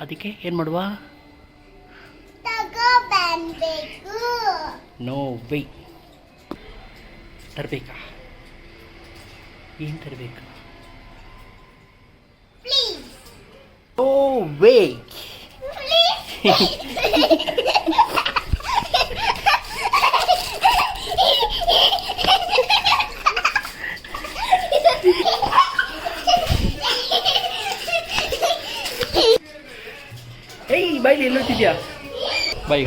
ಅದಕ್ಕೆ ಏನು ಮಾಡುವ? No way. ತರಬೇಕಾ? ಏನು ತರಬೇಕಾ? No way. ಏಯ್ ಬಾಯ್ಲಿ ಎಲ್ಲೋತಿದ್ಯಾ? ಬಾಯ್.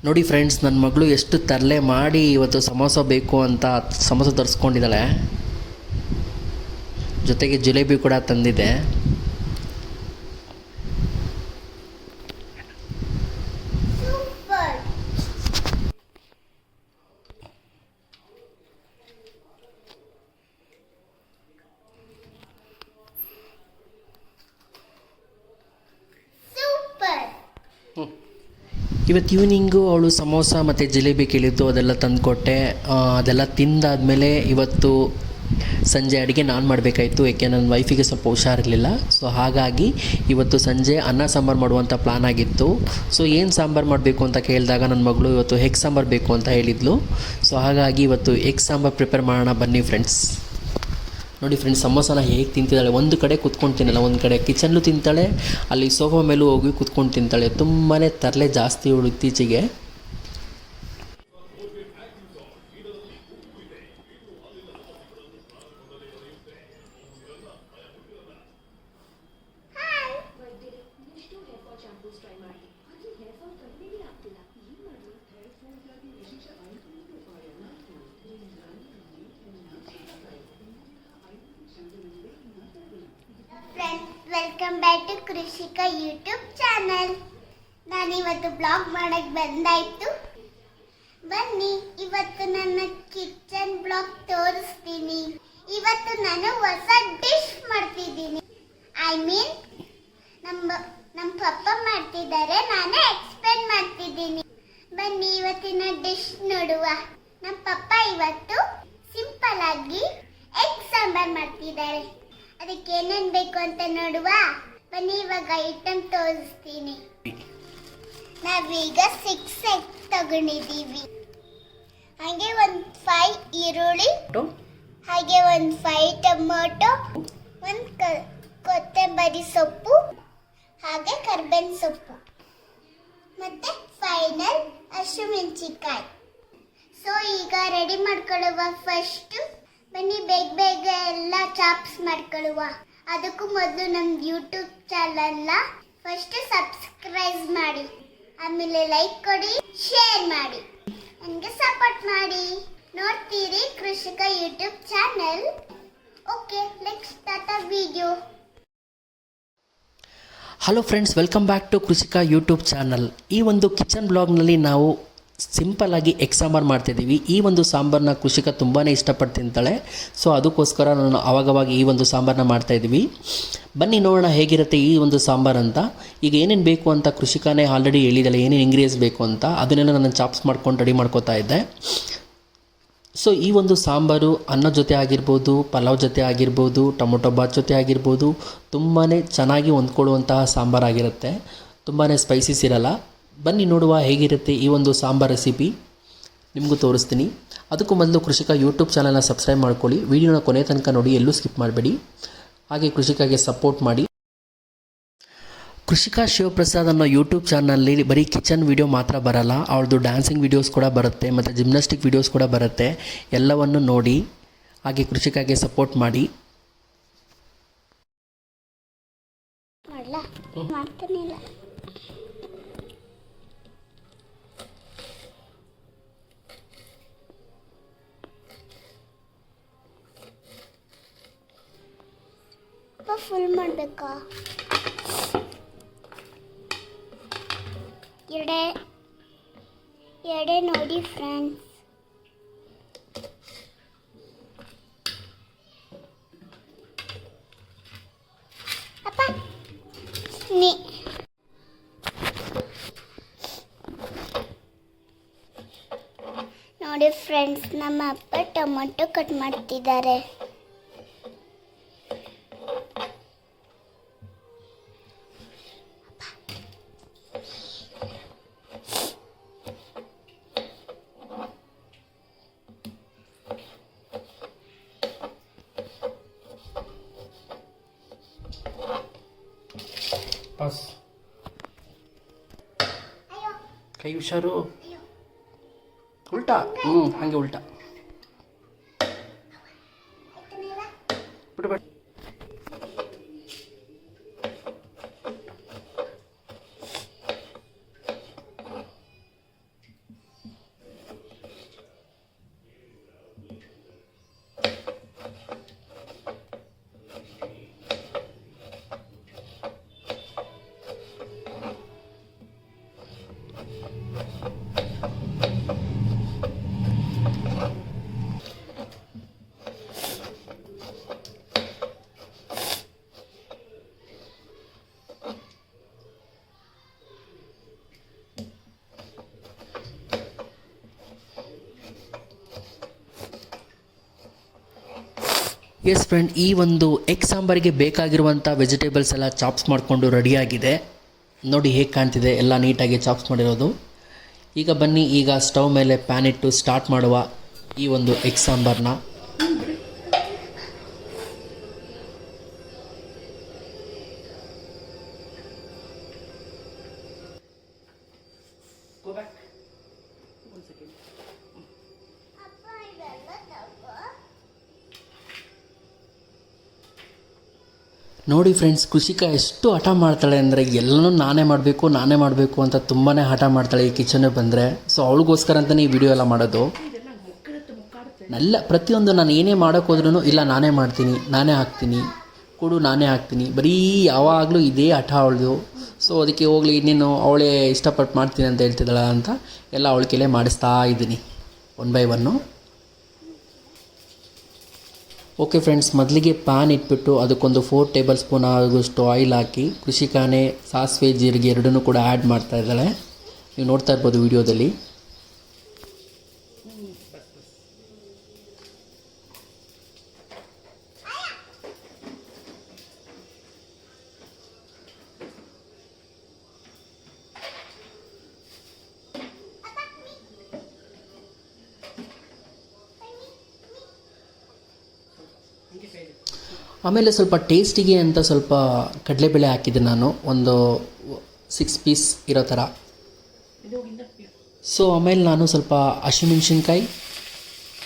ನೋಡಿ ಫ್ರೆಂಡ್ಸ್, ನನ್ನ ಮಗಳು ಎಷ್ಟು ತರಲೆ ಮಾಡಿ ಇವತ್ತು ಸಮೋಸ ಬೇಕು ಅಂತ ಸಮೋಸ ತರಿಸ್ಕೊಂಡಿದ್ದಾಳೆ. ಜೊತೆಗೆ ಜಿಲೇಬಿ ಕೂಡ ತಂದಿದೆ. ಇವತ್ತು ಈವ್ನಿಂಗು ಅವಳು ಸಮೋಸ ಮತ್ತು ಜಿಲೇಬಿ ಕೇಳಿದ್ದು, ಅದೆಲ್ಲ ತಂದುಕೊಟ್ಟೆ. ಅದೆಲ್ಲ ತಿಂದಾದಮೇಲೆ ಇವತ್ತು ಸಂಜೆ ಅಡುಗೆ ನಾನು ಮಾಡಬೇಕಾಯಿತು. ಏಕೆ ನನ್ನ ವೈಫಿಗೆ ಸ್ವಲ್ಪ ಹುಷಾರಿರಲಿಲ್ಲ. ಸೊ ಹಾಗಾಗಿ ಇವತ್ತು ಸಂಜೆ ಅನ್ನ ಸಾಂಬಾರು ಮಾಡುವಂಥ ಪ್ಲಾನ್ ಆಗಿತ್ತು. ಸೊ ಏನು ಸಾಂಬಾರು ಮಾಡಬೇಕು ಅಂತ ಕೇಳಿದಾಗ ನನ್ನ ಮಗಳು ಇವತ್ತು ಎಗ್ ಸಾಂಬಾರು ಬೇಕು ಅಂತ ಹೇಳಿದ್ಲು. ಸೊ ಹಾಗಾಗಿ ಇವತ್ತು ಎಗ್ ಸಾಂಬಾರು ಪ್ರಿಪೇರ್ ಮಾಡೋಣ ಬನ್ನಿ ಫ್ರೆಂಡ್ಸ್. ನೋಡಿ ಫ್ರೆಂಡ್ಸ್, ಸಮೋಸನ ಹೇಗೆ ತಿಂತಿದ್ದಾಳೆ. ಒಂದು ಕಡೆ ಕುತ್ಕೊಂಡು ತಿನ್ನಲ್ಲ, ಒಂದು ಕಡೆ ಕಿಚನ್ಲು ತಿಂತಾಳೆ, ಅಲ್ಲಿ ಸೋಫಾ ಮೇಲೂ ಹೋಗಿ ಕುತ್ಕೊಂಡು ತಿಂತಾಳೆ. ತುಂಬಾ ತರಲೆ ಜಾಸ್ತಿ ಇವಳು ಇತ್ತೀಚೆಗೆ. Welcome back to Krishika YouTube channel. ನಾನಿವತ್ತು ಬ್ಲಾಗ್ ಮಾಡಕ್ಕೆ ಬಂದಾಯಿತು. ಬನ್ನಿ, ಇವತ್ತು ನನ್ನ ಕಿಚನ್ ಬ್ಲಾಗ್ ತೋರಿಸ್ತೀನಿ. ಇವತ್ತು ನಾನು ಹೊಸ ಡಿಶ್ ಮಾಡ್ತಿದ್ದೀನಿ. ನಮ್ಮ ಪಪ್ಪ ಮಾಡ್ತಿದ್ದಾರೆ, ನಾನೇ ಎಕ್ಸ್ಪ್ಲೇನ್ ಮಾಡ್ತಿದ್ದೀನಿ. ಬನ್ನಿ ಇವತ್ತಿನ ಡಿಶ್ ನೋಡುವ. ನಮ್ಮ ಪಪ್ಪ ಇವತ್ತು ಸಿಂಪಲ್ ಆಗಿ ಎಗ್ ಸಾಂಬಾರ್ ಮಾಡ್ತಿದ್ದಾರೆ. ಅದಕ್ಕೆ ಏನೇನು ಬೇಕು ಅಂತ ನೋಡುವ ಬನ್ನಿ. ಇವಾಗ ಐಟಮ್ ತೋರಿಸ್ತೀನಿ. ನಾವೀಗ 6 ಎಗ್ ತಗೊಂಡಿದ್ದೀವಿ. ಹಾಗೆ ಒಂದು 5 ಈರುಳ್ಳಿ, ಹಾಗೆ ಒಂದು 5 ಟೊಮೊಟೊ, ಒಂದು ಕೊತ್ತಂಬರಿ ಸೊಪ್ಪು, ಹಾಗೆ ಕರ್ಬೇವಿನ ಸೊಪ್ಪು, ಮತ್ತೆ ಫೈನಲ್ ಹಸಿಮೆಣಸಿನಕಾಯಿ. ಸೊ ಈಗ ರೆಡಿ ಮಾಡ್ಕೊಳ್ಳುವ. ಫಸ್ಟ್ ಬನ್ನಿ ಬೇಗ ಎಲ್ಲ ಚಾಪ್ಸ್ ಮಾಡ್ಕೊಳ್ಳುವ. ಅದಕ್ಕೂ ಮೊದಲು ನಮ್ಮ ಯೂಟ್ಯೂಬ್ ಚಾನಲ್ನ ಫಸ್ಟ್ ಸಬ್ಸ್ಕ್ರೈಬ್ ಮಾಡಿ, ಆಮೇಲೆ ಲೈಕ್ ಕೊಡಿ, ಶೇರ್ ಮಾಡಿ, ನನಗೆ ಸಪೋರ್ಟ್ ಮಾಡಿ. ನೋಡ್ತೀರಿ Krishika YouTube channel. Okay, let's start the video. Hello friends, welcome back to Krishika YouTube channel. ಈ ಒಂದು ಕಿಚನ್ ಬ್ಲಾಗ್ನಲ್ಲಿ ನಾವು ಸಿಂಪಲ್ಲಾಗಿ ಎಗ್ ಸಾಂಬಾರು ಮಾಡ್ತಿದ್ದೀವಿ. ಈ ಒಂದು ಸಾಂಬಾರನ್ನ ಕೃಷಿಕಾ ತುಂಬಾ ಇಷ್ಟಪಟ್ಟು ತಿಂತಾಳೆ. ಸೊ ಅದಕ್ಕೋಸ್ಕರ ನಾನು ಆವಾಗವಾಗ ಈ ಒಂದು ಸಾಂಬಾರನ್ನ ಮಾಡ್ತಾಯಿದ್ದೀವಿ. ಬನ್ನಿ ನೋಡೋಣ ಹೇಗಿರುತ್ತೆ ಈ ಒಂದು ಸಾಂಬಾರು ಅಂತ. ಈಗ ಏನೇನು ಬೇಕು ಅಂತ ಕೃಷಿಕಾನೇ ಆಲ್ರೆಡಿ ಹೇಳಿದ್ದಾಳೆ, ಏನೇನು ಇಂಗ್ರೀಡಿಯೆಂಟ್ಸ್ ಬೇಕು ಅಂತ. ಅದನ್ನೆಲ್ಲ ನಾನು ಚಾಪ್ಸ್ ಮಾಡ್ಕೊಂಡು ರೆಡಿ ಮಾಡ್ಕೋತಾ ಇದ್ದೆ. ಸೊ ಈ ಒಂದು ಸಾಂಬಾರು ಅನ್ನ ಜೊತೆ ಆಗಿರ್ಬೋದು, ಪಲಾವ್ ಜೊತೆ ಆಗಿರ್ಬೋದು, ಟೊಮೊಟೊ ಬಾತ್ ಜೊತೆ ಆಗಿರ್ಬೋದು, ತುಂಬಾ ಚೆನ್ನಾಗಿ ಹೊಂದ್ಕೊಳ್ಳುವಂತಹ ಸಾಂಬಾರಾಗಿರುತ್ತೆ. ತುಂಬಾ ಸ್ಪೈಸೀಸ್ ಇರಲ್ಲ. ಬನ್ನಿ ನೋಡುವ ಹೇಗಿರುತ್ತೆ ಈ ಒಂದು ಸಾಂಬಾರ್ ರೆಸಿಪಿ, ನಿಮಗೂ ತೋರಿಸ್ತೀನಿ. ಅದಕ್ಕೂ ಮೊದಲು ಕೃಷಿಕಾ ಯೂಟ್ಯೂಬ್ ಚಾನಲ್ನ ಸಬ್ಸ್ಕ್ರೈಬ್ ಮಾಡ್ಕೊಳ್ಳಿ. ವಿಡಿಯೋನ ಕೊನೆ ತನಕ ನೋಡಿ, ಎಲ್ಲೂ ಸ್ಕಿಪ್ ಮಾಡಬೇಡಿ. ಹಾಗೆ ಕೃಷಿಕಾಗೆ ಸಪೋರ್ಟ್ ಮಾಡಿ. ಕೃಷಿಕಾ ಶಿವಪ್ರಸಾದ್ ಅನ್ನೋ ಯೂಟ್ಯೂಬ್ ಚಾನಲ್ಲಿ ಬರೀ ಕಿಚನ್ ವಿಡಿಯೋ ಮಾತ್ರ ಬರಲ್ಲ, ಅವಳದು ಡ್ಯಾನ್ಸಿಂಗ್ ವೀಡಿಯೋಸ್ ಕೂಡ ಬರುತ್ತೆ, ಮತ್ತು ಜಿಮ್ನಾಸ್ಟಿಕ್ ವೀಡಿಯೋಸ್ ಕೂಡ ಬರುತ್ತೆ. ಎಲ್ಲವನ್ನು ನೋಡಿ, ಹಾಗೆ ಕೃಷಿಕಾಗೆ ಸಪೋರ್ಟ್ ಮಾಡಿ. ಫುಲ್ ಮಾಡಬೇಕಾ? ಎರಡೇ ನೋಡಿ ಫ್ರೆಂಡ್ಸ್. ಅಪ್ಪ ಫ್ರೆಂಡ್ಸ್, ನಮ್ಮ ಅಪ್ಪ ಟೊಮೊಟೊ ಕಟ್ ಮಾಡ್ತಿದ್ದಾರೆ. ಪಾಸ್. ಕೈ ಹುಷಾರು. ಉಲ್ಟಾ. ಹಂಗೆ ಉಲ್ಟಾ ಬಿಡು. ಎಸ್ ಫ್ರೆಂಡ್, ಈ ಒಂದು ಎಗ್ ಸಾಂಬಾರಿಗೆ ಬೇಕಾಗಿರುವಂಥ ವೆಜಿಟೇಬಲ್ಸ್ ಎಲ್ಲ ಚಾಪ್ಸ್ ಮಾಡಿಕೊಂಡು ರೆಡಿಯಾಗಿದೆ. ನೋಡಿ ಹೇಗೆ ಕಾಣ್ತಿದೆ, ಎಲ್ಲ ನೀಟಾಗಿ ಚಾಪ್ಸ್ ಮಾಡಿರೋದು. ಈಗ ಬನ್ನಿ, ಈಗ ಸ್ಟವ್ ಮೇಲೆ ಪ್ಯಾನ್ ಇಟ್ಟು ಸ್ಟಾರ್ಟ್ ಮಾಡುವ ಈ ಒಂದು ಎಗ್ ಸಾಂಬಾರನ್ನ. ನೋಡಿ ಫ್ರೆಂಡ್ಸ್, ಕೃಷಿಕ ಎಷ್ಟು ಹಠ ಮಾಡ್ತಾಳೆ ಅಂದರೆ ಎಲ್ಲನೂ ನಾನೇ ಮಾಡಬೇಕು ಅಂತ ತುಂಬಾ ಹಠ ಮಾಡ್ತಾಳೆ ಈ ಕಿಚನ್ಗೆ ಬಂದರೆ. ಸೊ ಅವಳಿಗೋಸ್ಕರ ಅಂತಲೇ ಈ ವಿಡಿಯೋ ಎಲ್ಲ ಮಾಡೋದು. ಎಲ್ಲ ಪ್ರತಿಯೊಂದು ನಾನು ಏನೇ ಮಾಡೋಕ್ಕೆ ಹೋದ್ರೂ ಇಲ್ಲ ನಾನೇ ಮಾಡ್ತೀನಿ, ನಾನೇ ಹಾಕ್ತೀನಿ, ಕೊಡು ನಾನೇ ಹಾಕ್ತೀನಿ, ಬರೀ ಯಾವಾಗಲೂ ಇದೇ ಹಠ ಅವಳದು. ಸೊ ಅದಕ್ಕೆ ಹೋಗಲಿ, ಇನ್ನೇನು ಅವಳೇ ಇಷ್ಟಪಟ್ಟು ಮಾಡ್ತೀನಿ ಅಂತ ಹೇಳ್ತಿದ್ದಾಳ ಅಂತ ಎಲ್ಲ ಅವಳ ಕೈಲೇ ಮಾಡಿಸ್ತಾ ಇದ್ದೀನಿ 1 by 1. ಓಕೆ ಫ್ರೆಂಡ್ಸ್, ಮೊದಲಿಗೆ ಪ್ಯಾನ್ ಇಟ್ಬಿಟ್ಟು ಅದಕ್ಕೊಂದು 4 ಟೇಬಲ್ ಸ್ಪೂನ್ ಆಗುವಷ್ಟು ಆಯಿಲ್ ಹಾಕಿ ಕೃಷಿಕಾನೆ ಸಾಸಿವೆ ಜೀರಿಗೆ ಎರಡನ್ನೂ ಕೂಡ ಆ್ಯಡ್ ಮಾಡ್ತಾ ಇದ್ದಾಳೆ. ನೀವು ನೋಡ್ತಾ ಇರ್ಬೋದು ವಿಡಿಯೋದಲ್ಲಿ. ಆಮೇಲೆ ಸ್ವಲ್ಪ ಟೇಸ್ಟಿಗೆ ಅಂತ ಸ್ವಲ್ಪ ಕಡಲೆಬೇಳೆ ಹಾಕಿದ್ದೆ ನಾನು, ಒಂದು 6 ಪೀಸ್ ಇರೋ ಥರ. ಸೊ ಆಮೇಲೆ ನಾನು ಸ್ವಲ್ಪ ಹಸಿಮೆಣ್ಸಿನ್ಕಾಯಿ,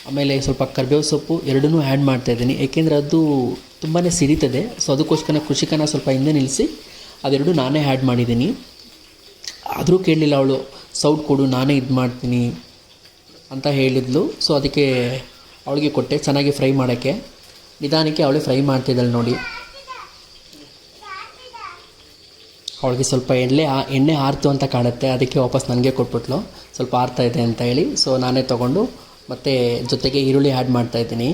ಆಮೇಲೆ ಸ್ವಲ್ಪ ಕರಿಬೇವು ಸೊಪ್ಪು ಎರಡನ್ನೂ ಆ್ಯಡ್ ಮಾಡ್ತಾಯಿದ್ದೀನಿ. ಏಕೆಂದರೆ ಅದು ತುಂಬಾ ಸಿಡಿತದೆ. ಸೊ ಅದಕ್ಕೋಸ್ಕರ ಕೃಷಿಕನ ಸ್ವಲ್ಪ ಹಿಂದೆ ನಿಲ್ಲಿಸಿ ಅದೆರಡು ನಾನೇ ಆ್ಯಡ್ ಮಾಡಿದ್ದೀನಿ. ಆದರೂ ಕೇಳಲಿಲ್ಲ ಅವಳು, ಸೌಟ್ ಕೊಡು ನಾನೇ ಇದು ಮಾಡ್ತೀನಿ ಅಂತ ಹೇಳಿದ್ಲು. ಸೊ ಅದಕ್ಕೆ ಅವಳಿಗೆ ಕೊಟ್ಟೆ ಚೆನ್ನಾಗಿ ಫ್ರೈ ಮಾಡೋಕ್ಕೆ. ನಿಧಾನಕ್ಕೆ ಅವಳೇ ಫ್ರೈ ಮಾಡ್ತಿದ್ದಾಳೆ ನೋಡಿ. ಅವಳಿಗೆ ಸ್ವಲ್ಪ ಎಣ್ಣೆ ಆರ್ತು ಅಂತ ಕಾಣುತ್ತೆ, ಅದಕ್ಕೆ ವಾಪಸ್ ನನಗೆ ಕೊಟ್ಬಿಟ್ಲು, ಸ್ವಲ್ಪ ಆರ್ತಾ ಇದೆ ಅಂತ ಹೇಳಿ. ಸೊ ನಾನೇ ತೊಗೊಂಡು ಮತ್ತು ಜೊತೆಗೆ ಈರುಳ್ಳಿ ಆ್ಯಡ್ ಮಾಡ್ತಾಯಿದ್ದೀನಿ.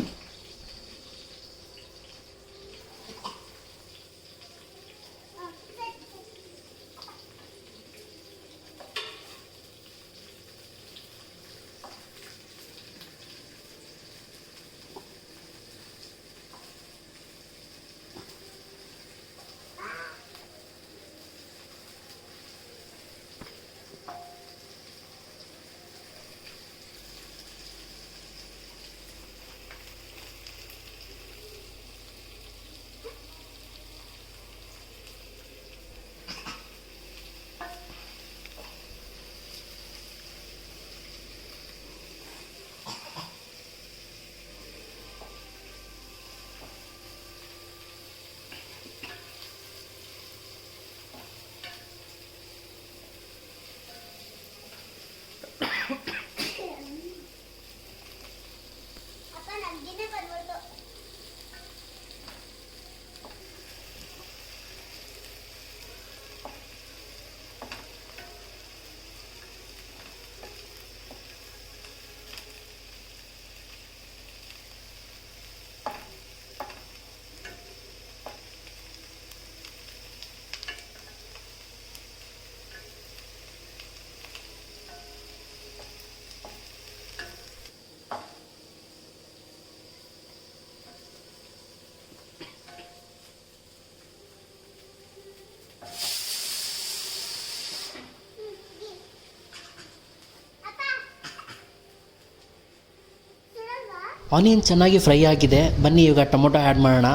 ಆನಿಯನ್ ಚೆನ್ನಾಗಿ ಫ್ರೈ ಆಗಿದೆ. ಬನ್ನಿ ಇವಾಗ ಟೊಮೊಟೊ ಆ್ಯಡ್ ಮಾಡೋಣ.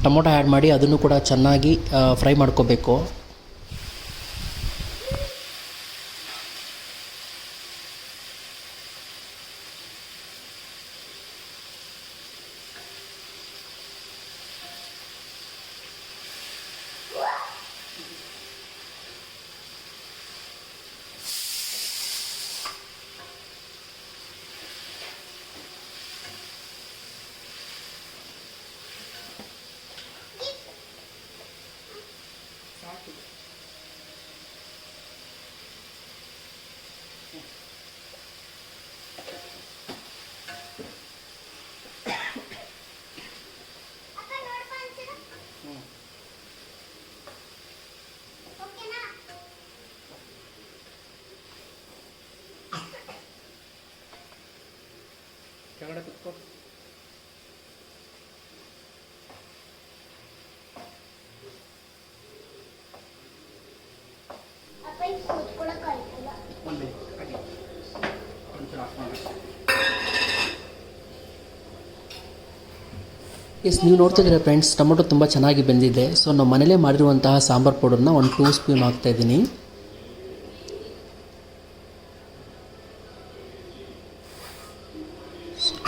ಟೊಮೊಟೊ ಆ್ಯಡ್ ಮಾಡಿ ಅದನ್ನು ಕೂಡ ಚೆನ್ನಾಗಿ ಫ್ರೈ ಮಾಡ್ಕೋಬೇಕು. ಕೆಳಗಡೆ ಕುತ್ಕೋ. ಎಸ್, ನೀವು ನೋಡ್ತಿದ್ದೀರಾ ಫ್ರೆಂಡ್ಸ್, ಟೊಮೊಟೊ ತುಂಬ ಚೆನ್ನಾಗಿ ಬೆಂದಿದೆ. ಸೊ ನಾವು ಮನೇಲೇ ಮಾಡಿರುವಂತಹ ಸಾಂಬಾರು ಪೌಡರ್ನ 1-2 ಸ್ಪೂನ್ ಹಾಕ್ತಾಯಿದ್ದೀನಿ.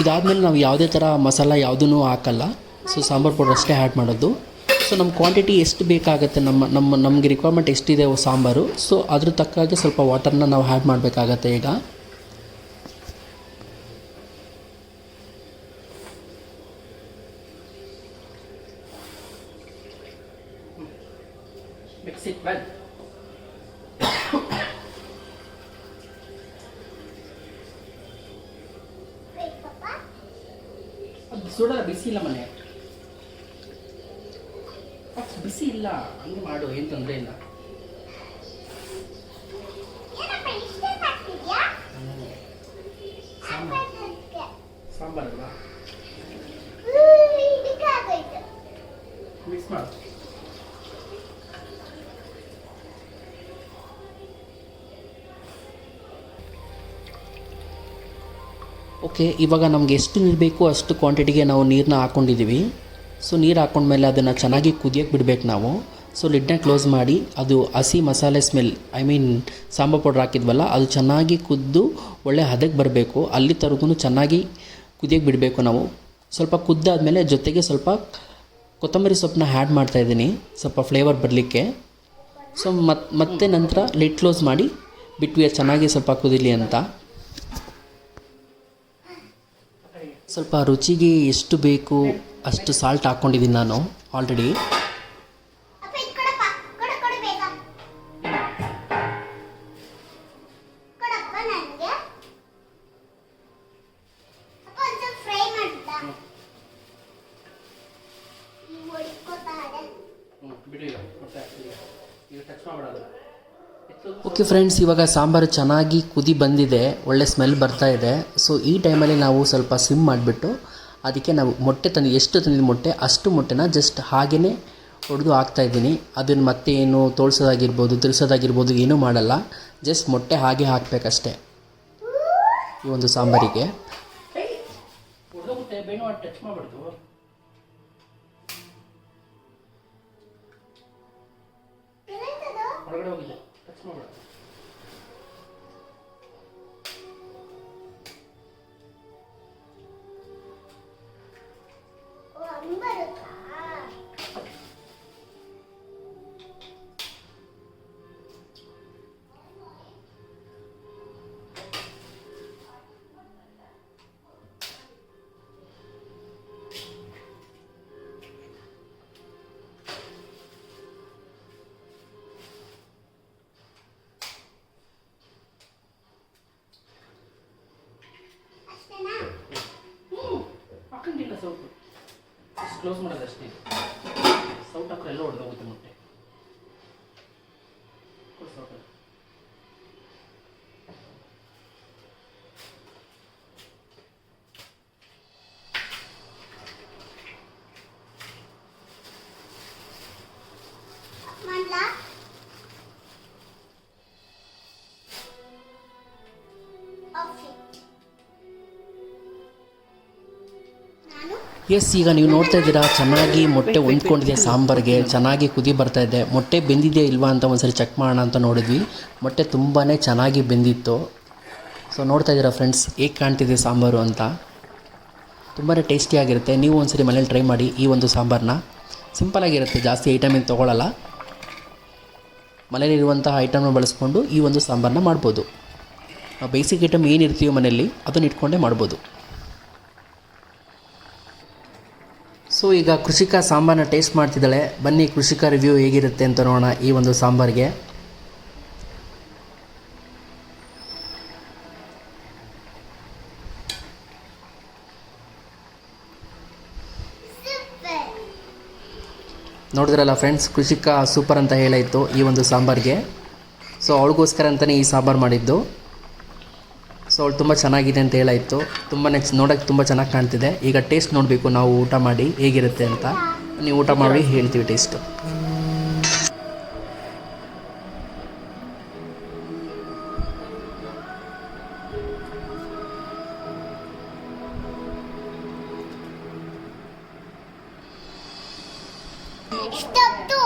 ಇದಾದಮೇಲೆ ನಾವು ಯಾವುದೇ ಥರ ಮಸಾಲ ಯಾವುದೂ ಹಾಕಲ್ಲ. ಸೊ ಸಾಂಬಾರು ಪೌಡರ್ ಅಷ್ಟೇ ಆ್ಯಡ್ ಮಾಡೋದು. ಸೊ ನಮ್ಮ ಕ್ವಾಂಟಿಟಿ ಎಷ್ಟು ಬೇಕಾಗುತ್ತೆ, ನಮಗೆ ರಿಕ್ವೈರ್ಮೆಂಟ್ ಎಷ್ಟಿದೆ ಸಾಂಬಾರು, ಸೊ ಅದ್ರ ತಕ್ಕಾಗೆ ಸ್ವಲ್ಪ ವಾಟರ್ನ ನಾವು ಆ್ಯಡ್ ಮಾಡಬೇಕಾಗತ್ತೆ. ಈಗ ಮಿಕ್ಸ್ ಇಟ್ ವೆಲ್. ಸುಡಲ್ಲ, ಬಿಸಿ ಇಲ್ಲ ಮನೆ, ಬಿಸಿ ಇಲ್ಲ, ಹಂಗೆ ಮಾಡು, ಏನು ತೊಂದರೆ ಇಲ್ಲ. ಸಾಂಬಾರಲ್ಲ ಮಿಕ್ಸ್ ಮಾಡು. ಓಕೆ, ಇವಾಗ ನಮಗೆ ಎಷ್ಟು ನೀರು ಬೇಕು ಅಷ್ಟು ಕ್ವಾಂಟಿಟಿಗೆ ನಾವು ನೀರನ್ನ ಹಾಕ್ಕೊಂಡಿದ್ದೀವಿ. ಸೊ ನೀರು ಹಾಕ್ಕೊಂಡ್ಮೇಲೆ ಅದನ್ನು ಚೆನ್ನಾಗಿ ಕುದಿಯೋಕ್ಕೆ ಬಿಡಬೇಕು ನಾವು. ಸೊ ಲಿಡ್ನ ಕ್ಲೋಸ್ ಮಾಡಿ ಅದು ಹಸಿ ಮಸಾಲೆ ಸ್ಮೆಲ್, ಸಾಂಬಾರು ಪೌಡ್ರ್ ಹಾಕಿದ್ವಲ್ಲ ಅದು ಚೆನ್ನಾಗಿ ಕುದ್ದು ಒಳ್ಳೆ ಹದಕ್ಕೆ ಬರಬೇಕು. ಅಲ್ಲಿ ತನಗೂ ಚೆನ್ನಾಗಿ ಕುದಿಯೋಕ್ಕೆ ಬಿಡಬೇಕು ನಾವು. ಸ್ವಲ್ಪ ಕುದ್ದಾದಮೇಲೆ ಜೊತೆಗೆ ಸ್ವಲ್ಪ ಕೊತ್ತಂಬರಿ ಸೊಪ್ಪನ್ನ ಆ್ಯಡ್ ಮಾಡ್ತಾಯಿದ್ದೀನಿ, ಸ್ವಲ್ಪ ಫ್ಲೇವರ್ ಬರಲಿಕ್ಕೆ. ಸೊ ಮತ್ತೆ ನಂತರ ಲಿಡ್ ಕ್ಲೋಸ್ ಮಾಡಿ ಬಿಟ್ವಿ, ಚೆನ್ನಾಗಿ ಸ್ವಲ್ಪ ಕುದೀಲಿ ಅಂತ. ಸ್ವಲ್ಪ ರುಚಿಗೆ ಎಷ್ಟು ಬೇಕು ಅಷ್ಟು ಸಾಲ್ಟ್ ಹಾಕ್ಕೊಂಡಿದ್ದೀನಿ ನಾನು ಆಲ್ರೆಡಿ. ಓಕೆ ಫ್ರೆಂಡ್ಸ್, ಇವಾಗ ಸಾಂಬಾರು ಚೆನ್ನಾಗಿ ಕುದಿ ಬಂದಿದೆ, ಒಳ್ಳೆ ಸ್ಮೆಲ್ ಬರ್ತಾ ಇದೆ. ಸೊ ಈ ಟೈಮಲ್ಲಿ ನಾವು ಸ್ವಲ್ಪ ಸಿಮ್ ಮಾಡಿಬಿಟ್ಟು ಅದಕ್ಕೆ ನಾವು ಮೊಟ್ಟೆ ಎಷ್ಟು ತಂದಿದ್ದು ಮೊಟ್ಟೆ ಅಷ್ಟು ಮೊಟ್ಟೆನ ಜಸ್ಟ್ ಹಾಗೇ ಹೊಡೆದು ಹಾಕ್ತಾಯಿದ್ದೀನಿ. ಅದನ್ನು ಮತ್ತೆ ಏನು ತೋಳ್ಸೋದಾಗಿರ್ಬೋದು ತಿರ್ಸೋದಾಗಿರ್ಬೋದು ಏನೂ ಮಾಡಲ್ಲ, ಜಸ್ಟ್ ಮೊಟ್ಟೆ ಹಾಗೆ ಹಾಕಬೇಕಷ್ಟೆ ಈ ಒಂದು ಸಾಂಬಾರಿಗೆ. ಹೊರಗಡೆ ಹೋಗಿದೆ, ಟಚ್ ಮಾಡಬೇಡ. ಸೌಟು ಕ್ಲೋಸ್ ಮಾಡೋದಷ್ಟೇ. ಸೌಟ್ ಹಾಕ್ರೆ ಎಲ್ಲ ಹೊಡೆದೋಗುತ್ತೆ ಮೊಟ್ಟೆ. ಎಸ್, ಈಗ ನೀವು ನೋಡ್ತಾ ಇದ್ದೀರಾ ಚೆನ್ನಾಗಿ ಮೊಟ್ಟೆ ಹೊಂದ್ಕೊಂಡಿದೆ ಸಾಂಬಾರಿಗೆ, ಚೆನ್ನಾಗಿ ಕುದಿ ಬರ್ತಾ ಇದೆ. ಮೊಟ್ಟೆ ಬೆಂದಿದೆಯಾ ಇಲ್ವಾ ಅಂತ ಒಂದ್ಸರಿ ಚೆಕ್ ಮಾಡೋಣ ಅಂತ ನೋಡಿದ್ವಿ. ಮೊಟ್ಟೆ ತುಂಬಾ ಚೆನ್ನಾಗಿ ಬೆಂದಿತ್ತು. ಸೊ ನೋಡ್ತಾ ಇದ್ದೀರಾ ಫ್ರೆಂಡ್ಸ್ ಹೇಗೆ ಕಾಣ್ತಿದೆ ಸಾಂಬಾರು ಅಂತ. ತುಂಬಾ ಟೇಸ್ಟಿಯಾಗಿರುತ್ತೆ. ನೀವು ಒಂದ್ಸರಿ ಮನೇಲಿ ಟ್ರೈ ಮಾಡಿ ಈ ಒಂದು ಸಾಂಬಾರನ್ನ. ಸಿಂಪಲಾಗಿರುತ್ತೆ, ಜಾಸ್ತಿ ಐಟಮ್ ಏನು ತೊಗೊಳ್ಳಲ್ಲ. ಮನೇಲಿರುವಂತಹ ಐಟಮ್ನ ಬಳಸ್ಕೊಂಡು ಈ ಒಂದು ಸಾಂಬಾರನ್ನ ಮಾಡ್ಬೋದು. ಬೇಸಿಕ್ ಐಟಮ್ ಏನಿರ್ತೀವೋ ಮನೆಯಲ್ಲಿ ಅದನ್ನ ಇಟ್ಕೊಂಡೇ ಮಾಡ್ಬೋದು. ಸೊ ಈಗ ಕೃಷಿಕಾ ಸಾಂಬಾರನ್ನ ಟೇಸ್ಟ್ ಮಾಡ್ತಿದ್ದಾಳೆ. ಬನ್ನಿ ಕೃಷಿಕಾ ರಿವ್ಯೂ ಹೇಗಿರುತ್ತೆ ಅಂತ ನೋಡೋಣ ಈ ಒಂದು ಸಾಂಬಾರಿಗೆ. ನೋಡಿದ್ರಲ್ಲ ಫ್ರೆಂಡ್ಸ್, ಕೃಷಿಕಾ ಸೂಪರ್ ಅಂತ ಹೇಳಾಯಿತು ಈ ಒಂದು ಸಾಂಬಾರಿಗೆ. ಸೊ ಅವಳಿಗೋಸ್ಕರ ಅಂತಲೇ ಈ ಸಾಂಬಾರು ಮಾಡಿದ್ದು. ಸೊ ಅವಳು ತುಂಬ ಚೆನ್ನಾಗಿದೆ ಅಂತ ಹೇಳಾಯಿತು. ತುಂಬಾ ನೋಡೋಕ್ಕೆ ತುಂಬ ಚೆನ್ನಾಗಿ ಕಾಣ್ತಿದೆ. ಈಗ ಟೇಸ್ಟ್ ನೋಡಬೇಕು ನಾವು ಊಟ ಮಾಡಿ ಹೇಗಿರುತ್ತೆ ಅಂತ. ನೀವು ಊಟ ಮಾಡಿ ಹೇಳ್ತೀವಿ ಟೇಸ್ಟು. Stop to.